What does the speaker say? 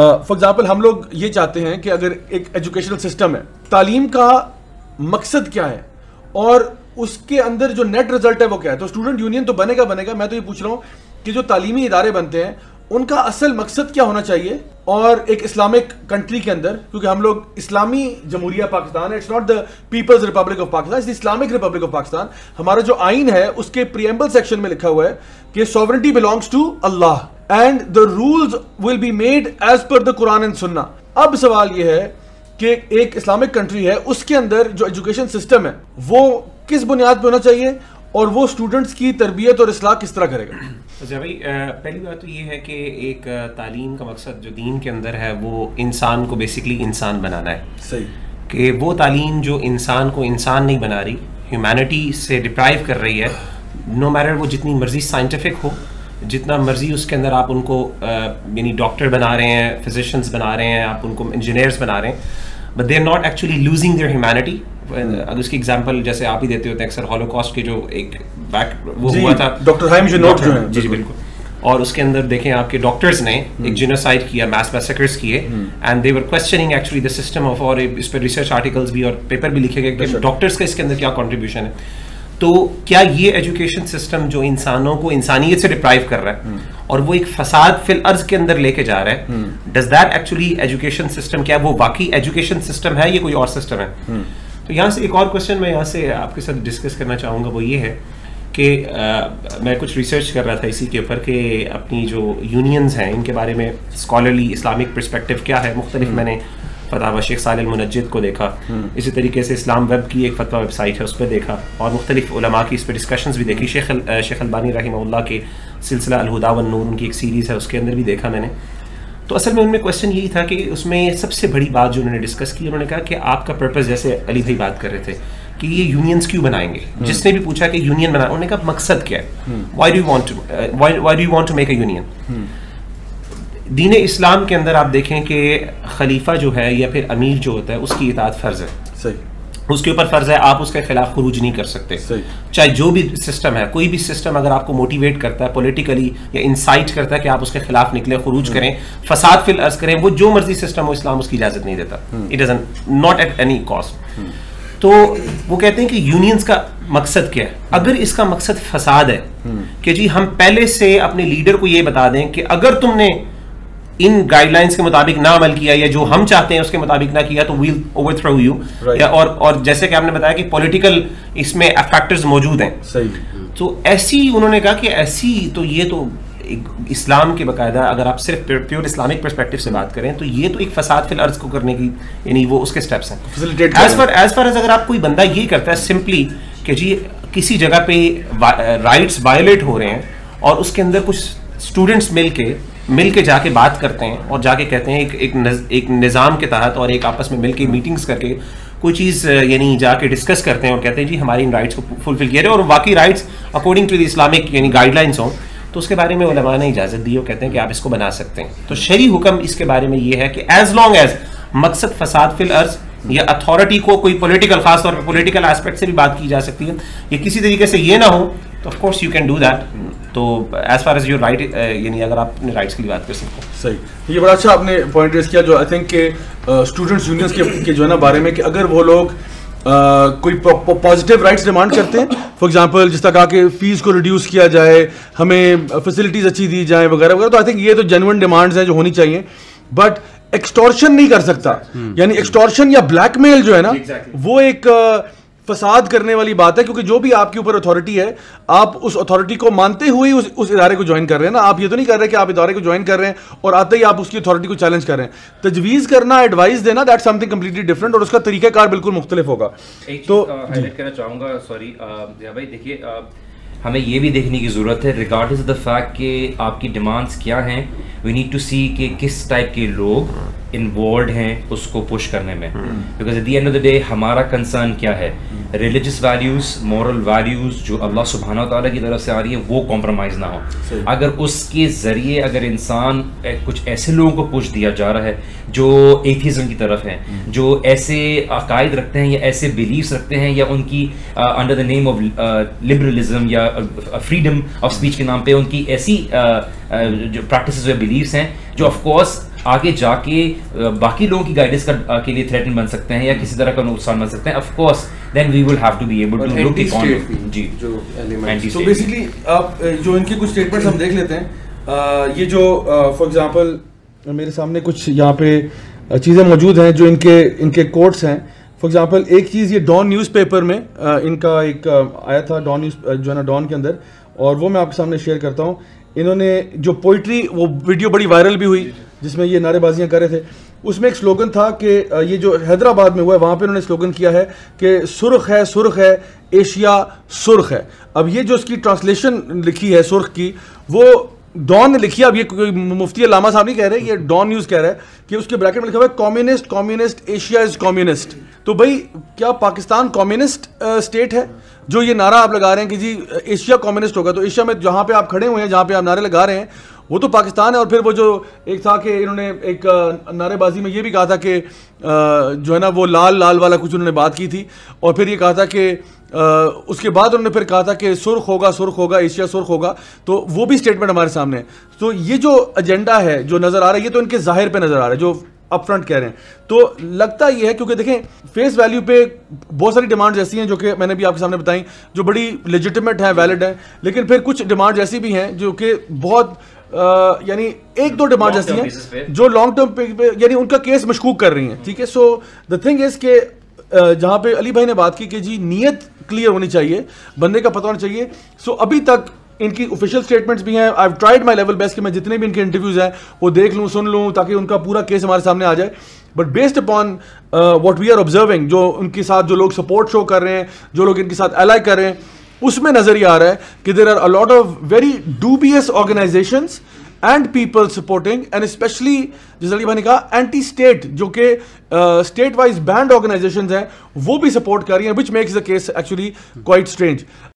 For example ہم لوگ یہ چاہتے ہیں کہ اگر ایک ایجوکیشنل سسٹم ہے, تعلیم کا مقصد کیا ہے اور اس کے اندر جو نیٹ رزلٹ ہے وہ کیا ہے. تو اسٹوڈنٹ یونین تو بنے گا, میں تو یہ پوچھ رہا ہوں کہ جو تعلیمی ادارے بنتے ہیں ان کا اصل مقصد کیا ہونا چاہیے. اور ایک اسلامک کنٹری کے اندر, کیونکہ ہم لوگ اسلامی جمہوریہ پاکستان ہے, it's not the people's republic of Pakistan, it's the Islamic republic of Pakistan. ہمارا جو آئین ہے اس کے پریمبل سیکشن میں لکھا ہوا ہے کہ sovereignty belongs to Allah and the rules will be made as per the Quran and Sunnah. اب سوال یہ ہے کہ ایک اسلامک کنٹری ہے, اس کے اندر جو ایجوکیشن سسٹم ہے وہ کس بنیاد پہ ہونا چاہیے اور وہ اسٹوڈنٹس کی تربیت اور اصلاح کس طرح کرے گا. اچھا بھائی, پہلی بات تو یہ ہے کہ ایک تعلیم کا مقصد جو دین کے اندر ہے وہ انسان کو بیسکلی انسان بنانا ہے. صحیح. کہ وہ تعلیم جو انسان کو انسان نہیں بنا رہی, ہیومینٹی سے ڈپرائیو کر رہی ہے, نو میٹر وہ جتنی مرضی سائنٹیفک ہو, جتنا مرضی اس کے اندر آپ ان کو یعنی ڈاکٹر بنا رہے ہیں, فزیشینس بنا رہے ہیں, آپ ان کو انجینئرس بنا رہے ہیں, but they are not actually losing their humanity. اگر اس کی ایگزامپل جیسے آپ ہی دیتے ہوتے ہیں اکثر, ہولوکاسٹ کے جو ایک وہ ہوا تھا ڈاکٹر ہائم جنوٹ جو ہیں, جی بالکل, اور اس کے اندر دیکھیں آپ کے ڈاکٹرز نے ایک جینوسائڈ کیا, میس میسیکرز کیے, and they were questioning actually the system of, اور اس پہ ریسرچ آرٹیکلز بھی اور پیپر بھی لکھے گئے کہ ڈاکٹرز کا اس کے اندر کیا کنٹریبیوشن ہے. تو کیا یہ ایجوکیشن سسٹم جو انسانوں کو انسانیت سے ڈپرائیو کر رہا ہے اور وہ ایک فساد فی الارض کے اندر لے کے جا رہا ہے, does that actually education system, کیا وہ واقعی ایجوکیشن سسٹم ہے یا کوئی اور سسٹم ہے؟ تو یہاں سے ایک اور کوشچن میں یہاں سے آپ کے ساتھ ڈسکس کرنا چاہوں گا, وہ یہ ہے کہ میں کچھ ریسرچ کر رہا تھا اسی کے اوپر کہ اپنی جو یونینز ہیں ان کے بارے میں اسکالرلی اسلامک پرسپیکٹو کیا ہے. مختلف میں نے فتاوی شیخ صالح المنجد کو دیکھا, اسی طریقے سے اسلام ویب کی ایک فتویٰ ویب سائٹ ہے اس پہ دیکھا, اور مختلف علماء کی اس پہ ڈسکشنز بھی دیکھی. شیخ البانی رحمہ اللہ کے سلسلہ الہدیٰ والنور ان کی ایک سیریز ہے, اس کے اندر بھی دیکھا میں نے. تو اصل میں ان میں کوشچن یہی تھا کہ اس میں سب سے بڑی بات جو انہوں نے ڈسکس کی, انہوں نے کہا کہ آپ کا پرپز, جیسے علی بھائی بات کر رہے تھے کہ یہ یونینز کیوں بنائیں گے, جس نے بھی پوچھا کہ یونین بنا, انہوں نے کہا مقصد کیا ہے, why do you want to make a union. دین اسلام کے اندر آپ دیکھیں کہ خلیفہ جو ہے یا پھر امیر جو ہوتا ہے اس کی اطاعت فرض ہے. صحیح. اس کے اوپر فرض ہے, آپ اس کے خلاف خروج نہیں کر سکتے. چاہے جو بھی سسٹم ہے, کوئی بھی سسٹم اگر آپ کو موٹیویٹ کرتا ہے پولیٹیکلی یا انسائٹ کرتا ہے کہ آپ اس کے خلاف نکلیں, خروج کریں, فساد فی الارض کریں, وہ جو مرضی سسٹم ہو, اسلام اس کی اجازت نہیں دیتا. It doesn't, not at any cost. تو وہ کہتے ہیں کہ یونینز کا مقصد کیا ہے. اگر اس کا مقصد فساد ہے کہ جی ہم پہلے سے اپنے لیڈر کو یہ بتا دیں کہ اگر تم نے ان گائیڈ لائنس کے مطابق نہ عمل کیا یا جو ہم چاہتے ہیں اس کے مطابق نہ کیا تو ویل اوور تھرو یو, اور جیسے کہ آپ نے بتایا کہ پولیٹیکل اس میں فیکٹرز موجود ہیں. تو ایسی انہوں نے کہا کہ ایسی, تو یہ تو اسلام کے باقاعدہ اگر آپ صرف پیور اسلامک پرسپیکٹو سے بات کریں تو یہ تو ایک فساد فی الارض کو کرنے کی, یعنی وہ اس کے اسٹیپس ہیں. ایز فار ایز اگر آپ کوئی بندہ یہ کرتا ہے سمپلی کہ جی کسی جگہ پہ رائٹس وائلیٹ ہو رہے ہیں اور اس کے اندر کچھ اسٹوڈنٹس مل کے جا کے بات کرتے ہیں اور جا کے کہتے ہیں ایک نظام کے تحت اور ایک آپس میں مل کے میٹنگز کر کے کوئی چیز یعنی جا کے ڈسکس کرتے ہیں اور کہتے ہیں جی ہماری ان رائٹس کو فلفل کیا جائے اور واقعی rights according to the Islamic یعنی گائیڈ لائنس ہوں, تو اس کے بارے میں علماء نے اجازت دی اور کہتے ہیں کہ آپ اس کو بنا سکتے ہیں. تو شرعی حکم اس کے بارے میں یہ ہے کہ ایز لانگ ایز مقصد فساد فی الارض یا اتھارٹی کو کوئی پولیٹیکل, خاص طور پر پولیٹیکل ایسپیکٹ سے بھی بات کی جا سکتی ہے, یا کسی طریقے سے یہ نہ ہو تو of course you can do that. تو as far as your right, یعنی اگر آپ اپنے رائٹس کی بات کر سکتے ہیں. صحیح, یہ بڑا اچھا آپ نے پوائنٹ ریز کیا جو آئی تھنک کہ اسٹوڈنٹس یونینس کے جو ہے نا بارے میں کہ اگر وہ لوگ کوئی پازیٹیو رائٹس ڈیمانڈ کرتے ہیں, فار ایگزامپل جس طرح کہا کہ فیس کو ریڈیوس کیا جائے, ہمیں فیسلٹیز اچھی دی جائیں وغیرہ وغیرہ, تو آئی تھنک یہ تو جینوئن ڈیمانڈز ہیں جو ہونی چاہیے. بٹ ایکسٹورشن نہیں کر سکتا, یعنی ایکسٹورشن یا بلیک میل جو ہے نا وہ ایک فساد کرنے والی بات ہے, کیونکہ جو بھی آپ کے اوپر اتھارٹی ہے آپ اس اتھارٹی کو مانتے ہوئے اس ادارے کو جوائن کر رہے ہیں نا. آپ یہ تو نہیں کر رہے کہ آپ ادارے کو جوائن کر رہے ہیں اور آتے ہی آپ اس کی اتھارٹی کو چیلنج کر رہے ہیں. تجویز کرنا, ایڈوائز دینا, that some thing completely different, اور اس کا طریقہ کار بالکل مختلف ہوگا. تو ہائی لائٹ کرنا چاہوں گا, سوری بھائی, دیکھیے ہمیں یہ بھی دیکھنے کی ضرورت ہے ریگارڈلس آف دا فیکٹ کہ آپ کی ڈیمانڈس کیا ہیں, وی نیڈ ٹو سی کہ کس ٹائپ کے لوگ انوالوڈ ہیں اس کو پش کرنے میں, because at the end of the day ہمارا کنسرن کیا ہے, ریلیجس ویلیوز, مورل ویلیوز جو اللہ سبحانہ وتعالیٰ کی طرف سے آ رہی ہے وہ کمپرومائز نہ ہو. اگر اس کے ذریعے اگر انسان کچھ ایسے لوگوں کو پش دیا جا رہا ہے جو ایتھیزم کی طرف ہیں, جو ایسے عقائد رکھتے ہیں یا ایسے بلیفس رکھتے ہیں, یا ان کی under the name of liberalism یا فریڈم آف اسپیچ کے نام پہ ان کی ایسی جو پریکٹسز یا بلیفس ہیں جو آف کورس آگے جا کے باقی لوگوں کی گائیڈنس کے لیے تھریٹن بن سکتے ہیں یا کسی طرح کا نقصان بن سکتے ہیں. Of course then we will have to be able to look economy. جی جو تو بیسیکلی آپ جو ان کی کچھ اسٹیٹمنٹس ہم دیکھ لیتے ہیں. یہ جو فار ایگزامپل میرے سامنے کچھ یہاں پہ چیزیں موجود ہیں جو ان کے کوٹس ہیں. فار ایگزامپل ایک چیز یہ ڈان نیوز پیپر میں ان کا ایک آیا تھا ڈان نیوز جو ہے نا ڈان کے اندر, اور وہ میں آپ کے سامنے شیئر کرتا ہوں. انہوں نے جو پوئٹری, وہ ویڈیو بڑی وائرل بھی ہوئی جس میں یہ نعرے بازیاں کر رہے تھے. اس میں ایک سلوگن تھا کہ یہ جو حیدرآباد میں ہوا ہے وہاں پہ انہوں نے سلوگن کیا ہے کہ سرخ ہے سرخ ہے ایشیا سرخ ہے. اب یہ جو اس کی ٹرانسلیشن لکھی ہے سرخ کی, وہ ڈان نے لکھی ہے. اب یہ کوئی مفتی علامہ صاحب نہیں کہہ رہے, یہ ڈان نیوز کہہ رہا ہے کہ اس کے بریکٹ میں لکھا ہوا ہے communist communist Asia is communist. تو بھائی کیا پاکستان کمیونسٹ اسٹیٹ ہے جو یہ نعرہ آپ لگا رہے ہیں کہ جی ایشیا کمیونسٹ ہوگا؟ تو ایشیا میں جہاں پہ آپ کھڑے ہوئے ہیں, جہاں پہ آپ نعرے لگا رہے ہیں, وہ تو پاکستان ہے. اور پھر وہ جو ایک تھا کہ انہوں نے ایک نعرے بازی میں یہ بھی کہا تھا کہ جو ہے نا وہ لال لال والا کچھ انہوں نے بات کی تھی, اور پھر یہ کہا تھا کہ اس کے بعد انہوں نے پھر کہا تھا کہ سرخ ہوگا ایشیا سرخ ہوگا. تو وہ بھی اسٹیٹمنٹ ہمارے سامنے ہے. تو یہ جو ایجنڈا ہے جو نظر آ رہا ہے, یہ تو ان کے ظاہر پہ نظر آ رہا ہے جو اپ فرنٹ کہہ رہے ہیں. تو لگتا یہ ہے کیونکہ دیکھیں فیس ویلیو پہ بہت ساری ڈیمانڈز ایسی ہیں جو کہ میں نے بھی آپ کے سامنے بتائیں جو بڑی لیجیٹیمیٹ ہیں, ویلڈ ہیں, لیکن پھر کچھ ڈیمانڈز ایسی بھی ہیں جو کہ بہت یعنی ایک دو ڈیمانڈ ایسی ہیں جو لانگ ٹرم پہ یعنی ان کا کیس مشکوک کر رہی ہیں. ٹھیک ہے, سو دا تھنگ از کہ جہاں پہ علی بھائی نے بات کی کہ جی نیت کلیئر ہونی چاہیے, بندے کا پتہ ہونا چاہیے. سو ابھی تک ان کی آفیشیل اسٹیٹمنٹس بھی ہیں. I have tried my level best کہ میں جتنے بھی ان کے انٹرویوز ہیں وہ دیکھ لوں, سن لوں, تاکہ ان کا پورا کیس ہمارے سامنے آ جائے. But based upon what we are observing, جو ان کے ساتھ جو لوگ سپورٹ شو کر رہے ہیں, جو لوگ ان کے ساتھ الائی کر رہے ہیں, اس میں نظر یہ آ رہا ہے کہ there are a lot of very dubious organisations and people supporting, and especially جیسے علی بھائی نے کہا اینٹی اسٹیٹ جو کہ اسٹیٹ وائز بینڈ آرگنائزیشنز ہیں وہ بھی سپورٹ کر رہی ہیں, which makes the case actually quite strange.